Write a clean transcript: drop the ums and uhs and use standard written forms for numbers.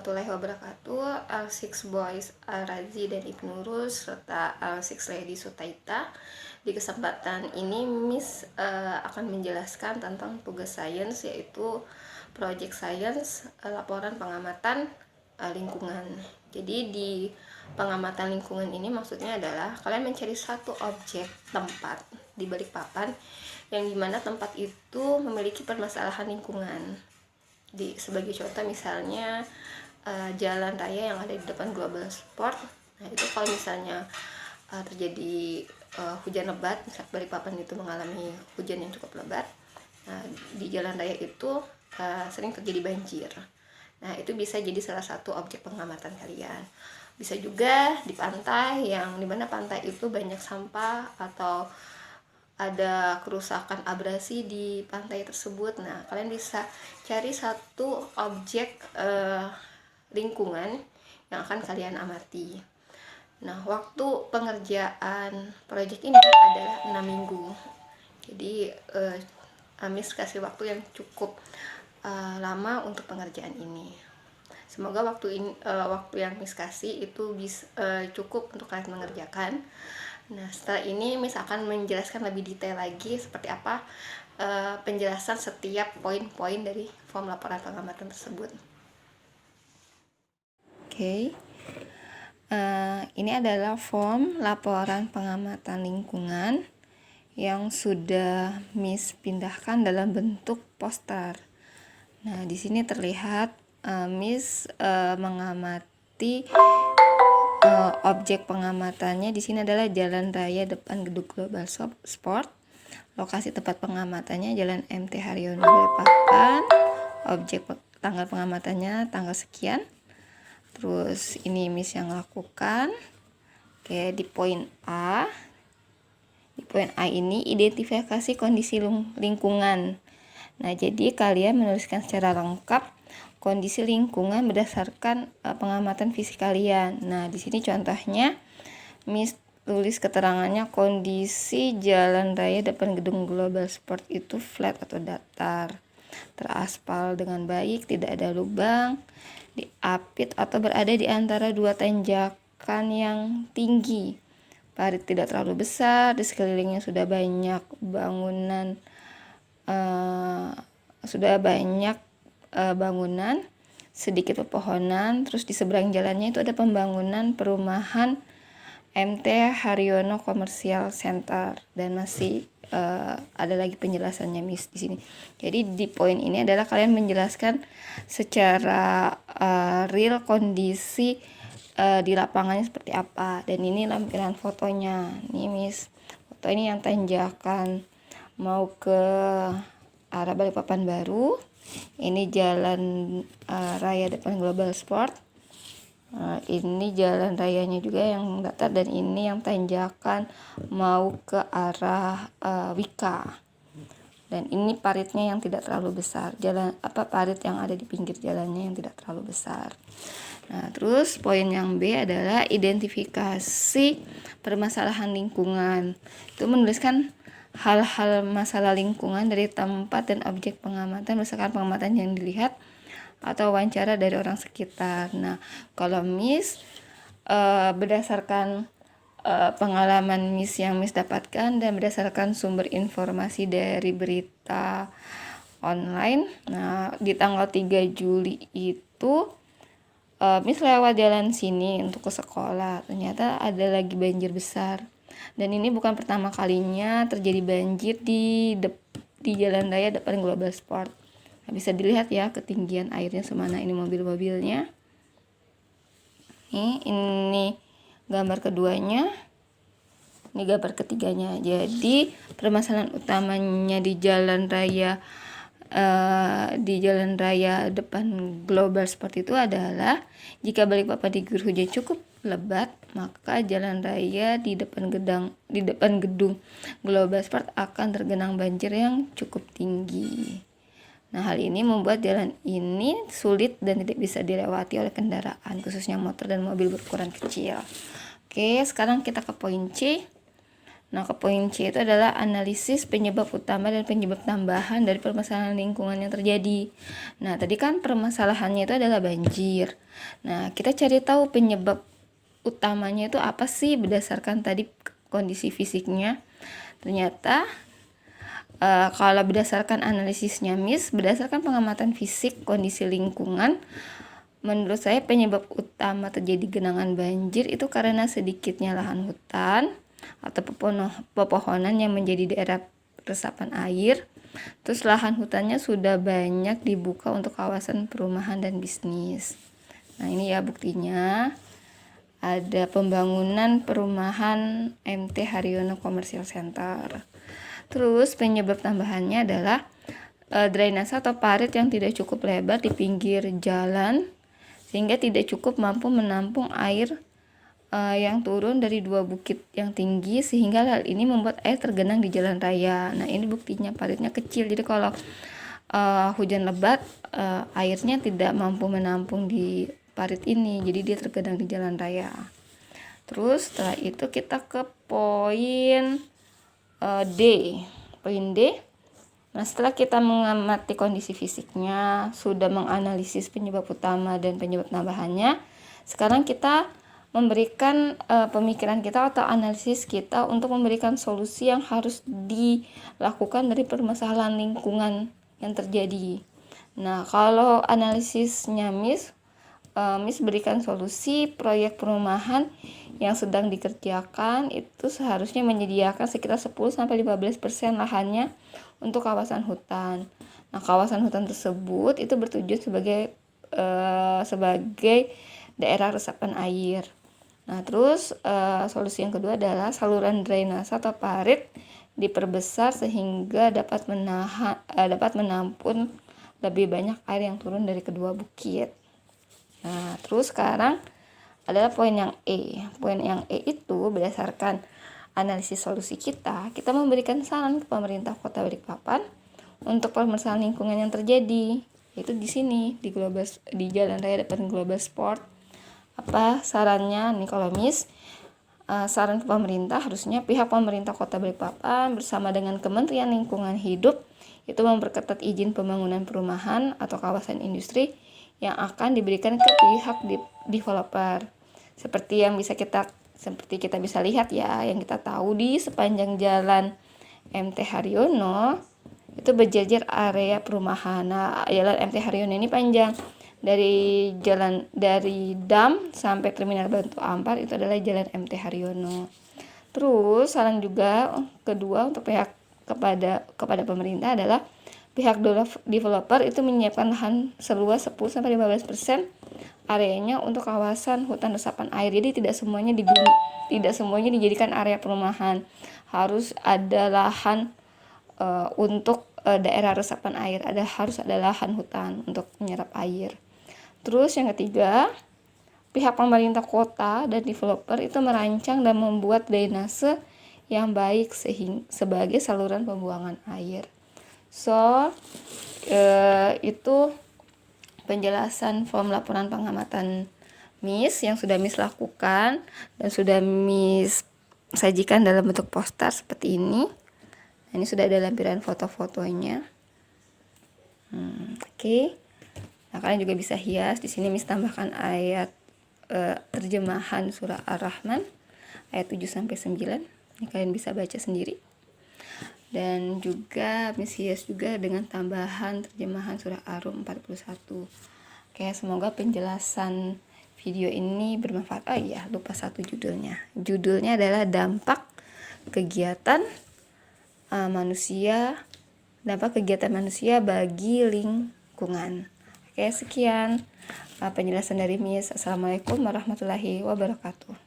warahmatullahi wabarakatuh. L6 Boys Al-Razi dan Ibnu Rus serta L6 Lady Sutaita. Di kesempatan ini Miss akan menjelaskan tentang tugas sains, yaitu project science, laporan pengamatan lingkungan. Jadi di pengamatan lingkungan ini maksudnya adalah kalian mencari satu objek tempat di Balikpapan yang dimana tempat itu memiliki permasalahan lingkungan. Sebagai contoh misalnya jalan raya yang ada di depan Global Sport. Nah itu kalau misalnya terjadi hujan lebat, misalnya Balikpapan itu mengalami hujan yang cukup lebat, di jalan raya itu sering terjadi banjir. Nah itu bisa jadi salah satu objek pengamatan kalian. Bisa juga di pantai, yang dimana pantai itu banyak sampah atau ada kerusakan abrasi di pantai tersebut. Nah kalian bisa cari satu objek lingkungan yang akan kalian amati. Nah waktu pengerjaan proyek ini adalah 6 minggu. Jadi Amis kasih waktu yang cukup lama untuk pengerjaan ini. Semoga waktu yang Miss kasih itu bisa cukup untuk kalian mengerjakan. Nah setelah ini Miss akan menjelaskan lebih detail lagi seperti apa penjelasan setiap poin-poin dari form laporan pengamatan tersebut. Oke. Ini adalah form laporan pengamatan lingkungan yang sudah Miss pindahkan dalam bentuk poster. Nah di sini terlihat Miss mengamati objek pengamatannya. Di sini adalah jalan raya depan gedung Global Sport. Lokasi tempat pengamatannya Jalan MT Haryono Balikpapan. Objek tanggal pengamatannya tanggal sekian. Terus ini Miss yang lakukan. Oke, di poin A. Di poin A ini identifikasi kondisi lingkungan. Nah, jadi kalian menuliskan secara lengkap kondisi lingkungan berdasarkan pengamatan fisik kalian. Nah, di sini contohnya Miss tulis keterangannya kondisi jalan raya depan gedung Global Sport itu flat atau datar, teraspal dengan baik, tidak ada lubang, diapit atau berada di antara dua tanjakan yang tinggi. Parit tidak terlalu besar, di sekelilingnya sudah banyak bangunan bangunan, sedikit pepohonan. Terus di seberang jalannya itu ada pembangunan perumahan MT Haryono Commercial Center, dan masih ada lagi penjelasannya Miss di sini. Jadi di poin ini adalah kalian menjelaskan secara real kondisi di lapangannya seperti apa, dan ini lampiran fotonya nih Miss. Foto ini yang tanjakan mau ke arah Balikpapan Baru. Ini jalan raya depan Global Sport. Ini jalan rayanya juga yang datar, dan ini yang tanjakan mau ke arah Wika. Dan ini paritnya yang tidak terlalu besar. Parit yang ada di pinggir jalannya yang tidak terlalu besar. Nah, terus poin yang B adalah identifikasi permasalahan lingkungan. Itu menuliskan hal-hal masalah lingkungan dari tempat dan objek pengamatan berdasarkan pengamatan yang dilihat atau wawancara dari orang sekitar. Nah, kalau Miss berdasarkan pengalaman Miss yang Miss dapatkan dan berdasarkan sumber informasi dari berita online, nah di tanggal 3 Juli itu Miss lewat jalan sini untuk ke sekolah. Ternyata ada lagi banjir besar. Dan ini bukan pertama kalinya terjadi banjir di jalan raya depan Global Sport. Nah, bisa dilihat ya ketinggian airnya semana ini mobil-mobilnya. Ini gambar keduanya. Ini gambar ketiganya. Jadi permasalahan utamanya di jalan raya depan Global Sport itu adalah jika Balikpapan diguyur hujan cukup lebat, maka jalan raya di depan gedung Global Sport akan tergenang banjir yang cukup tinggi. Nah, hal ini membuat jalan ini sulit dan tidak bisa dilewati oleh kendaraan, khususnya motor dan mobil berukuran kecil. Oke, sekarang kita ke poin C. Nah, ke poin C itu adalah analisis penyebab utama dan penyebab tambahan dari permasalahan lingkungan yang terjadi. Nah, tadi kan permasalahannya itu adalah banjir. Nah, kita cari tahu penyebab utamanya itu apa sih berdasarkan tadi kondisi fisiknya. Ternyata kalau berdasarkan analisisnya Miss, berdasarkan pengamatan fisik kondisi lingkungan, menurut saya penyebab utama terjadi genangan banjir itu karena sedikitnya lahan hutan atau pepohonan yang menjadi daerah resapan air. Terus lahan hutannya sudah banyak dibuka untuk kawasan perumahan dan bisnis. Nah, ini ya buktinya. Ada pembangunan perumahan MT Haryono Commercial Center. Terus penyebab tambahannya adalah drainase atau parit yang tidak cukup lebar di pinggir jalan sehingga tidak cukup mampu menampung air yang turun dari dua bukit yang tinggi, sehingga hal ini membuat air tergenang di jalan raya. Nah, ini buktinya paritnya kecil, jadi kalau hujan lebat airnya tidak mampu menampung di parit ini, jadi dia tergenang di jalan raya. Terus setelah itu kita ke poin D. Poin D. Nah, setelah kita mengamati kondisi fisiknya, sudah menganalisis penyebab utama dan penyebab tambahannya, sekarang kita memberikan pemikiran kita atau analisis kita untuk memberikan solusi yang harus dilakukan dari permasalahan lingkungan yang terjadi. Nah, kalau analisisnya Miss berikan solusi proyek perumahan yang sedang dikerjakan itu seharusnya menyediakan sekitar 10-15% lahannya untuk kawasan hutan. Nah, kawasan hutan tersebut itu bertujuan sebagai daerah resapan air. Nah, terus solusi yang kedua adalah saluran drainase atau parit diperbesar sehingga dapat menampung lebih banyak air yang turun dari kedua bukit. Nah, terus sekarang adalah poin yang E. Poin yang E itu berdasarkan analisis solusi kita memberikan saran ke pemerintah Kota Balikpapan untuk permasalahan lingkungan yang terjadi, yaitu di sini di Jalan Raya Depan Global Sport. Apa sarannya nih kalau Miss? Saran ke pemerintah, harusnya pihak pemerintah Kota Balikpapan bersama dengan Kementerian Lingkungan Hidup itu memperketat izin pembangunan perumahan atau kawasan industri yang akan diberikan ke pihak developer. Seperti kita bisa lihat ya, yang kita tahu di sepanjang jalan MT Haryono itu berjejer area perumahan. Nah, jalan MT Haryono ini panjang dari Dam sampai Terminal Batu Ampar, itu adalah jalan MT Haryono. Terus saran juga kedua untuk kepada pemerintah adalah pihak developer itu menyiapkan lahan seluas 10-15% areanya untuk kawasan hutan resapan air. Jadi tidak semuanya dijadikan area perumahan. Harus ada lahan untuk daerah resapan air. Harus ada lahan hutan untuk menyerap air. Terus yang ketiga, pihak pemerintah kota dan developer itu merancang dan membuat drainase yang baik sebagai saluran pembuangan air. So, itu penjelasan form laporan pengamatan Miss yang sudah Miss lakukan dan sudah Miss sajikan dalam bentuk poster seperti ini. Ini sudah ada lampiran foto-fotonya. Oke. Nah, kalian juga bisa hias. Di sini Miss tambahkan ayat terjemahan surah Ar-Rahman ayat 7-9. Ini kalian bisa baca sendiri. Dan juga Miss hias juga dengan tambahan terjemahan surah Ar-Rum 41. Oke, semoga penjelasan video ini bermanfaat. Oh iya, lupa satu judulnya. Judulnya adalah dampak kegiatan manusia bagi lingkungan. Oke, sekian penjelasan dari Miss. Assalamualaikum warahmatullahi wabarakatuh.